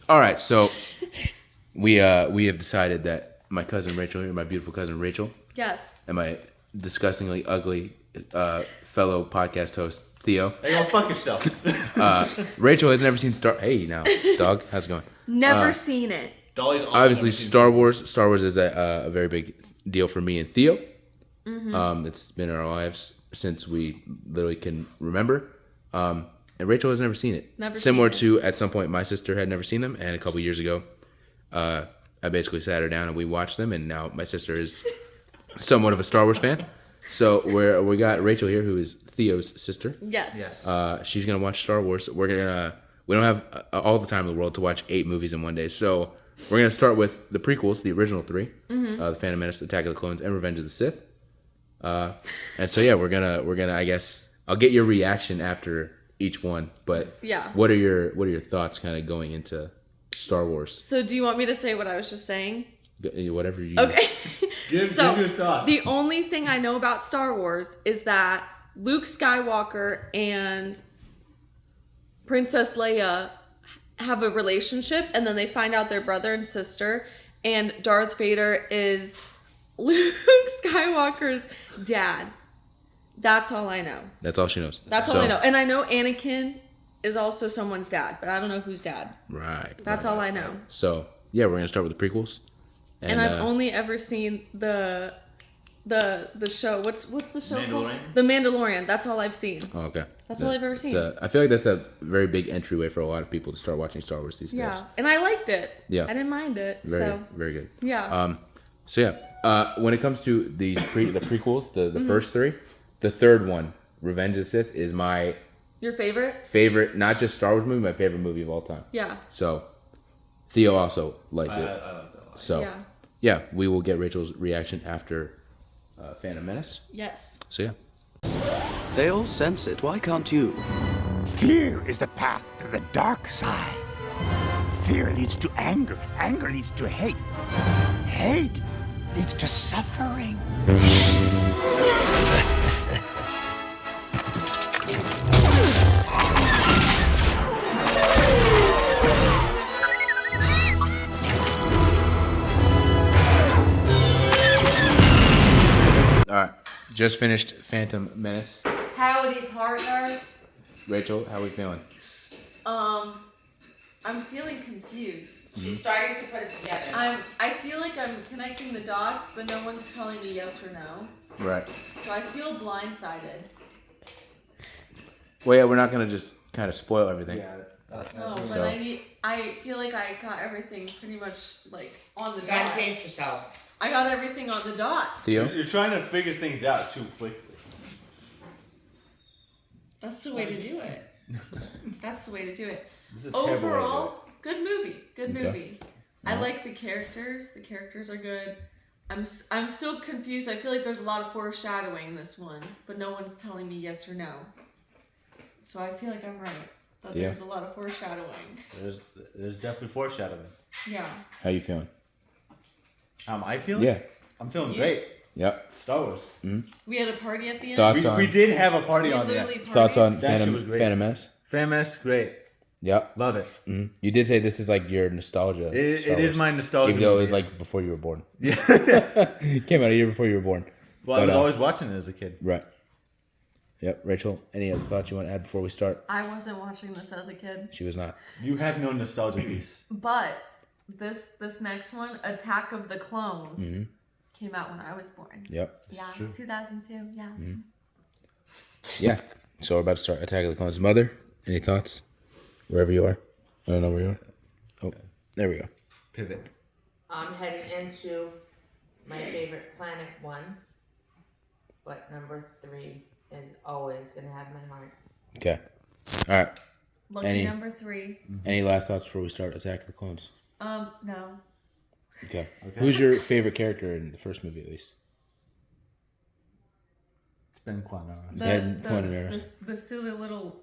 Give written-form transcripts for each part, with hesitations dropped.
All right, so we have decided that my cousin Rachel, my beautiful cousin Rachel, Yes. and my disgustingly ugly fellow podcast host Theo. Hey, go fuck yourself. Rachel has never seen Star. Hey, now, dog, how's it going? Never seen it. Dolly's also Obviously, never seen Star Wars. Star Wars is a very big deal for me and Theo. It's been in our lives since we literally can remember. And Rachel has never seen it. Similar to, at some point, my sister had never seen them, and a couple years ago, I basically sat her down and we watched them, and now my sister is somewhat of a Star Wars fan. So we got Rachel here, who is Theo's sister. Yes. She's gonna watch Star Wars. We don't have all the time in the world to watch 8 movies in one day, so we're gonna start with the prequels, the original 3, The Phantom Menace, Attack of the Clones, and Revenge of the Sith. And so yeah, we're gonna. I guess I'll get your reaction after each one, but Yeah. what are your thoughts kind of going into Star Wars? So do you want me to say what I was just saying? Whatever you. Okay. Give your thoughts. The only thing I know about Star Wars is that Luke Skywalker and Princess Leia have a relationship, and then they find out they're brother and sister, and Darth Vader is Luke Skywalker's dad. That's all I know. That's all she knows. That's all I know. And I know Anakin is also someone's dad, but I don't know whose dad. Right. That's all I know. So yeah, we're gonna start with the prequels. And I've only ever seen the show. What's the show called? The Mandalorian. That's all I've seen. Oh, okay. That's all I've ever seen. I feel like that's a very big entryway for a lot of people to start watching Star Wars these days. Yeah, and I liked it. Yeah. I didn't mind it. Very good. Yeah. So yeah, when it comes to the prequels, the first 3, the third one, Revenge of the Sith, is my Your favorite? favorite, not just Star Wars movie, my favorite movie of all time. Yeah. So Theo also likes it. I like that one. So yeah, we will get Rachel's reaction after Phantom Menace. Yes. So yeah. They all sense it. Why can't you? Fear is the path to the dark side. Fear leads to anger. Anger leads to hate. Hate leads to suffering. All right, just finished Phantom Menace. Howdy, partners. Rachel, how are we feeling? I'm feeling confused. She's starting to put it together. I feel like I'm connecting the dots, but no one's telling me yes or no. Right. So I feel blindsided. Well, yeah, we're not gonna just kind of spoil everything. No, but I feel like I got everything pretty much like on the You gotta dot. pace yourself. I got everything on the dot. Theo? You're trying to figure things out too quickly. That's the way to do it. That's the way to do it. This is a terrible way to do it. Overall, good movie. Good Okay. movie. I like the characters. The characters are good. I'm still confused. I feel like there's a lot of foreshadowing in this one, but no one's telling me yes or no. So I feel like I'm right. That there's a lot of foreshadowing. There's definitely foreshadowing. Yeah. How you feeling? How am I feeling? Yeah. I'm feeling You? great. Yep. Star Wars. We had a party at the end. Thoughts on We did have a party We on literally there. thoughts on That shit was great. Phantom Menace? Famous, great. Yep. Love it. You did say this is like your nostalgia. It Star is Wars. my nostalgia. Even though it was movie. like before you were born. Yeah. It came out a year before you were born. Well, I But, was always watching it as a kid. Right. Yep. Rachel, any other thoughts you want to add before we start? I wasn't watching this as a kid, She was not. You have no nostalgia piece. but this next one, Attack of the Clones, came out when I was born. Yep. Yeah, 2002. Yeah. Yeah. So we're about to start Attack of the Clones. Mother, any thoughts? Wherever you are. I don't know where you are. Oh, there we go. Pivot. I'm heading into my favorite planet 1, but number 3 is always gonna have my heart. Okay. All right. Lucky number 3. Any last thoughts before we start Attack of the Clones? No. Okay. Who's your favorite character in the first movie, at least? It's been quite a while. Ben Quinn Ramirez. The silly little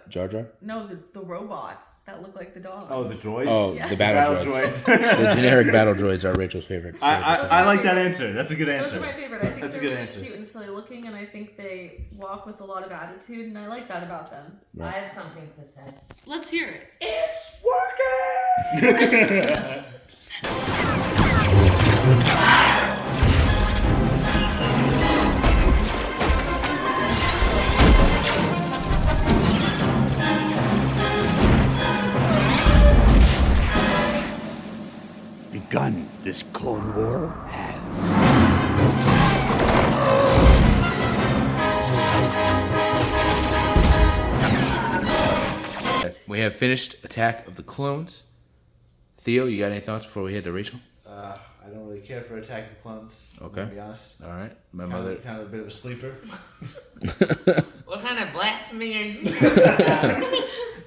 Jar Jar? No, the robots that look like the dogs. Oh, the droids? Oh, Yeah. the battle droids. droids. The generic battle droids are Rachel's favorite. I like that answer. That's a good answer. Those are my favorite. I think That's a they're good really answer. cute and silly looking, and I think they walk with a lot of attitude, and I like that about them. I have something to say. Let's hear it. It's working! Begun this Clone War has. We have finished Attack of the Clones. Theo, you got any thoughts before we head to Rachel? I don't really care for Attack of the Clones. Okay. To be honest. All right. My Kind mother. of a bit of a sleeper. What kind of blasphemy are you?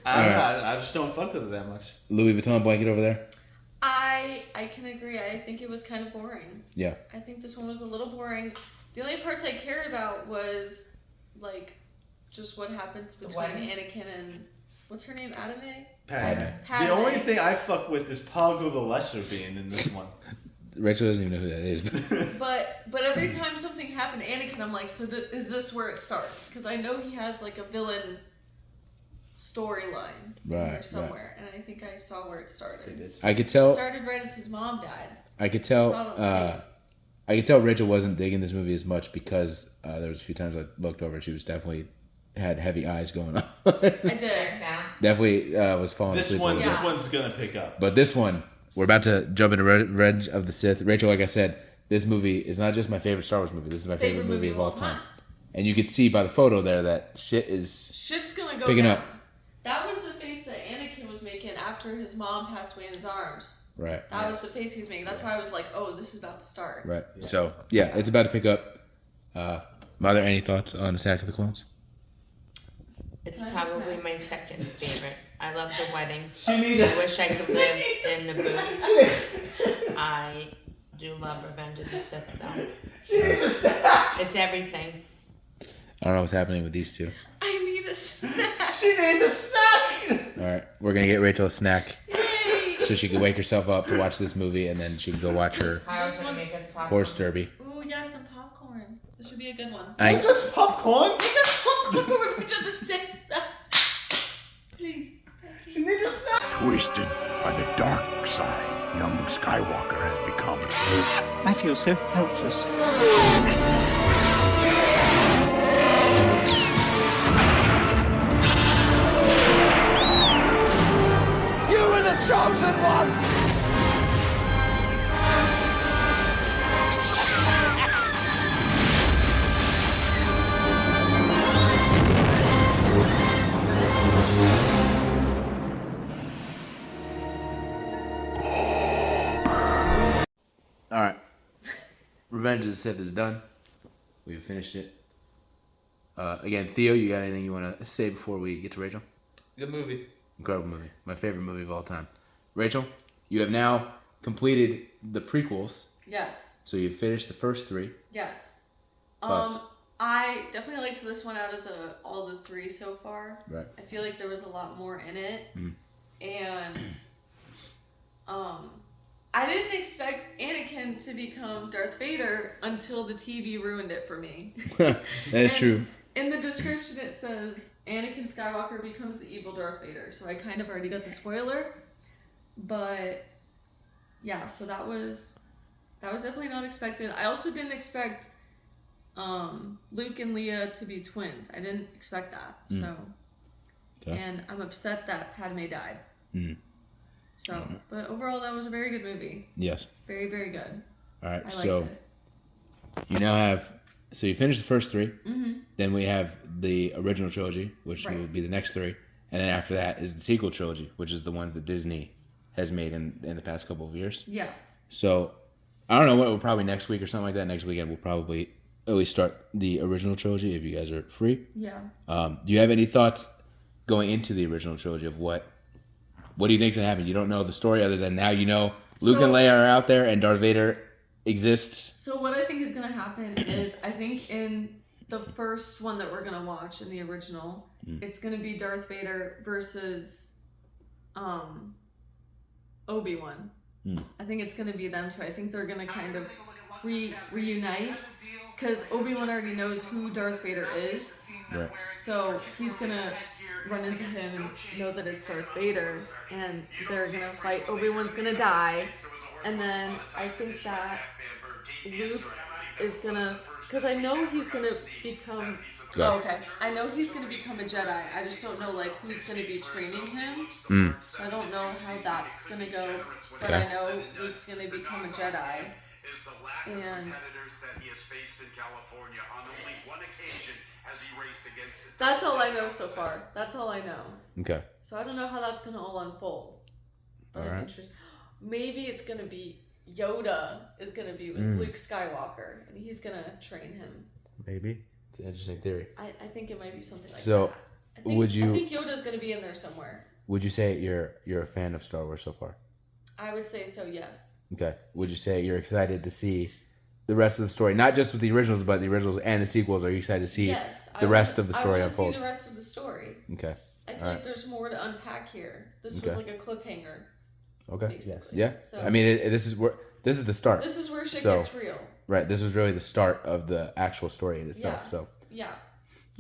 I just don't fuck with it that much. Louis Vuitton blanket over there. I can agree. I think it was kind of boring. Yeah. I think this one was a little boring. The only parts I cared about was like just what happens between wedding? Anakin and what's her name? Adame? Padme. Padme. The only thing I fuck with is Pago the Lesser being in this one. Rachel doesn't even know who that is. But every time something happened to Anakin, I'm like, so is this where it starts? Because I know he has like a villain storyline there somewhere, and I think I saw where it started. I could It tell. started right as his mom died. I could Saw tell. it on his face. I could tell Rachel wasn't digging this movie as much because there was a few times I looked over. She was definitely had heavy eyes going on. I did. Check down. Definitely was falling This asleep. one, a little this bit. one's gonna pick up. But this one, we're about to jump into Revenge of the Sith. Rachel, like I said, this movie is not just my favorite Star Wars movie. This is my favorite movie of all time. And you could see by the photo there that shit's gonna go picking down. up. That was the face that Anakin was making after his mom passed away in his arms. Right. That was the face he was making. That's why I was like, oh, this is about to start. Right. So yeah, it's about to pick up. Are there any thoughts on Attack of the Clones? It's probably my second favorite. I love the wedding. She needs I wish I could live in the booth. I do love Revenge of the Sith though. It's everything. I don't know what's happening with these two. I need a snack. She needs a snack. All right, we're gonna get Rachel a snack Yay! so she can wake herself up to watch this movie, and then she can go watch her Kyle's gonna make us popcorn. horse derby. Ooh, yeah, some popcorn. This would be a good one. I, Just popcorn. Popcorn for Revenge of the Sith. Please. She needs a snack. Twisted by the dark side, young Skywalker has become. I feel so helpless. You were the chosen one! all right, Revenge of the Sith is done. We've finished it. Again, Theo, you got anything you want to say before we get to Rachel? Good movie. Incredible movie. My favorite movie of all time. Rachel, you have now completed the prequels. Yes. So you've finished the first three. Yes. Thoughts? I definitely liked this one out of all the three so far. Right. I feel like there was a lot more in it. And I didn't expect Anakin to become Darth Vader until the TV ruined it for me. That is true. In the description it says Anakin Skywalker becomes the evil Darth Vader. So I kind of already got the spoiler. But yeah, so that was definitely not expected. I also didn't expect Luke and Leia to be twins. I didn't expect that. So Okay. and I'm upset that Padme died. So, but overall that was a very good movie. Yes. Very, very good. All right. I liked So it. you now have. So you finished the first three. Mm-hmm. Then we have the original trilogy, which Right. will be the next three, and then after that is the sequel trilogy, which is the ones that Disney has made in the past couple of years. Yeah. So I don't know what. We'll probably next week or something like that. Next weekend we'll probably at least start the original trilogy if you guys are free. Yeah. Do you have any thoughts going into the original trilogy of what do you think's gonna happen? You don't know the story other than now you know Luke and Leia are out there and Darth Vader exists. So what I think is gonna happen is I think in the first one that we're gonna watch in the original, it's gonna be Darth Vader versus Obi-Wan. I think it's gonna be them two. I think they're gonna kind of reunite because Obi-Wan already knows who Darth Vader is. Right. So he's gonna run into him and know that it's Darth Vader, and they're gonna fight. Obi-Wan's gonna die, and then I think that Luke is gonna, because I know he's gonna become. Oh, okay. I know he's gonna become a Jedi. I just don't know like who's gonna be training him. So I don't know how that's gonna go, but I know Luke's gonna become a Jedi. Is the lack of competitors that he has faced in California. On only one occasion has he raced against it. That's all I know so far. That's all I know. Okay. So I don't know how that's gonna all unfold. All right. Maybe it's gonna be Yoda is gonna be with Luke Skywalker, and he's gonna train him. Maybe. It's an interesting theory. I think it might be something like So, that. I think Yoda's gonna be in there somewhere. Would you say you're a fan of Star Wars so far? I would say so, yes. Okay. Would you say you're excited to see the rest of the story, not just with the originals, but the originals and the sequels? Are you excited to see the rest of the story unfold? See the rest of the story. Okay. I feel like there's more to unpack here. This was like a cliffhanger. Okay. Basically. Yeah. So, I mean, this is the start. This is where shit gets real. Right. This was really the start of the actual story in itself. Yeah. So. Yeah.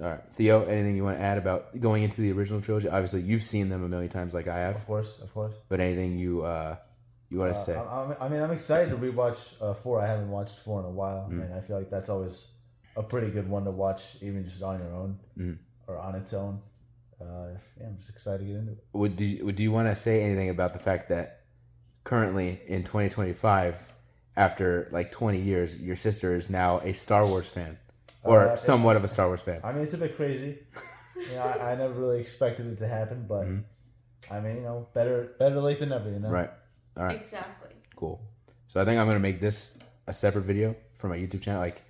All right, Theo. Anything you want to add about going into the original trilogy? Obviously, you've seen them a million times, like I have. Of course. But anything you want to say? I'm excited to rewatch 4. I haven't watched 4 in a while, and I feel like that's always a pretty good one to watch, even just on your own or on its own. I'm just excited to get into it. Would you want to say anything about the fact that currently in 2025, after like 20 years, your sister is now a Star Wars fan, or somewhat of a Star Wars fan? I mean, it's a bit crazy. I never really expected it to happen, but I mean, better late than never, Right. All right. Exactly. Cool. So I think I'm gonna make this a separate video for my YouTube channel. Like,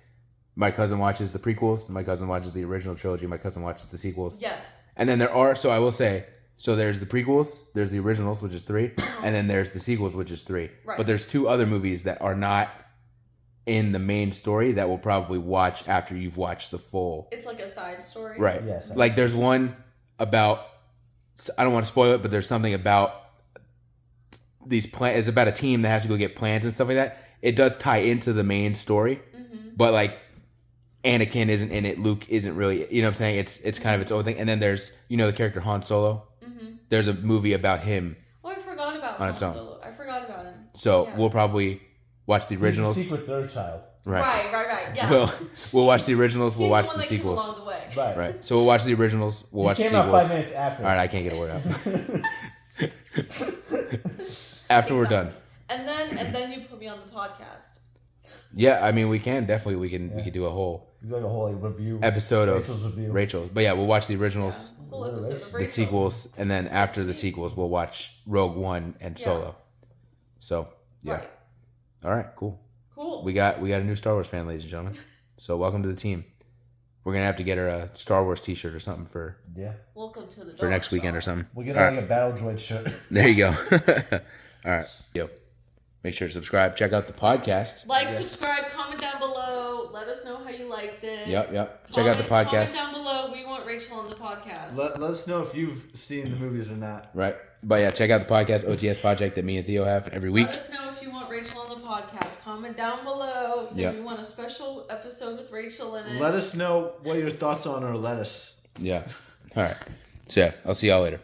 my cousin watches the prequels, my cousin watches the original trilogy, my cousin watches the sequels. Yes. And then so I will say, so there's the prequels, there's the originals, which is 3, and then there's the sequels, which is 3. Right. But there's 2 other movies that are not in the main story that we'll probably watch after you've watched the full. It's like a side story. Right. Yes. Like, there's one about, I don't want to spoil it, but there's something about these plans. It's about a team that has to go get plans and stuff like that. It does tie into the main story, but like, Anakin isn't in it. Luke isn't really, you know what I'm saying? It's kind of its own thing. And then there's, the character Han Solo. There's a movie about him. Oh, I forgot about Han Solo. I forgot about him. So we'll probably watch the originals. He's the secret third child. Right. Yeah. We'll watch the originals. We'll watch the sequels. Came along the way. Right. So we'll watch the originals. We'll watch the sequels. Came out 5 minutes after. All right, I can't get a word out. After we're done. And then you put me on the podcast. Yeah, I mean, we can definitely. We could do a whole like a whole review episode Rachel's of review. Rachel. But yeah, we'll watch the originals, Whole episode of Rachel. the sequels, and then after the sequels, we'll watch Rogue One and Solo. So yeah. Right. All right, cool. Cool. We got a new Star Wars fan, ladies and gentlemen. So welcome to the team. We're gonna have to get her a Star Wars T-shirt or something for Welcome to the for next weekend or something. We'll get her like a Battle Droid shirt. There you go. All right, yo. Make sure to subscribe. Check out the podcast. Subscribe, comment down below. Let us know how you liked it. Yep. Check out the podcast. Comment down below. We want Rachel on the podcast. Let us know if you've seen the movies or not. Right. But yeah, check out the podcast, OTS Project, that me and Theo have every week. Let us know if you want Rachel on the podcast. Comment down below. Say we want a special episode with Rachel in it. Let us know what your thoughts on our lettuce. Yeah. All right. So yeah, I'll see y'all later.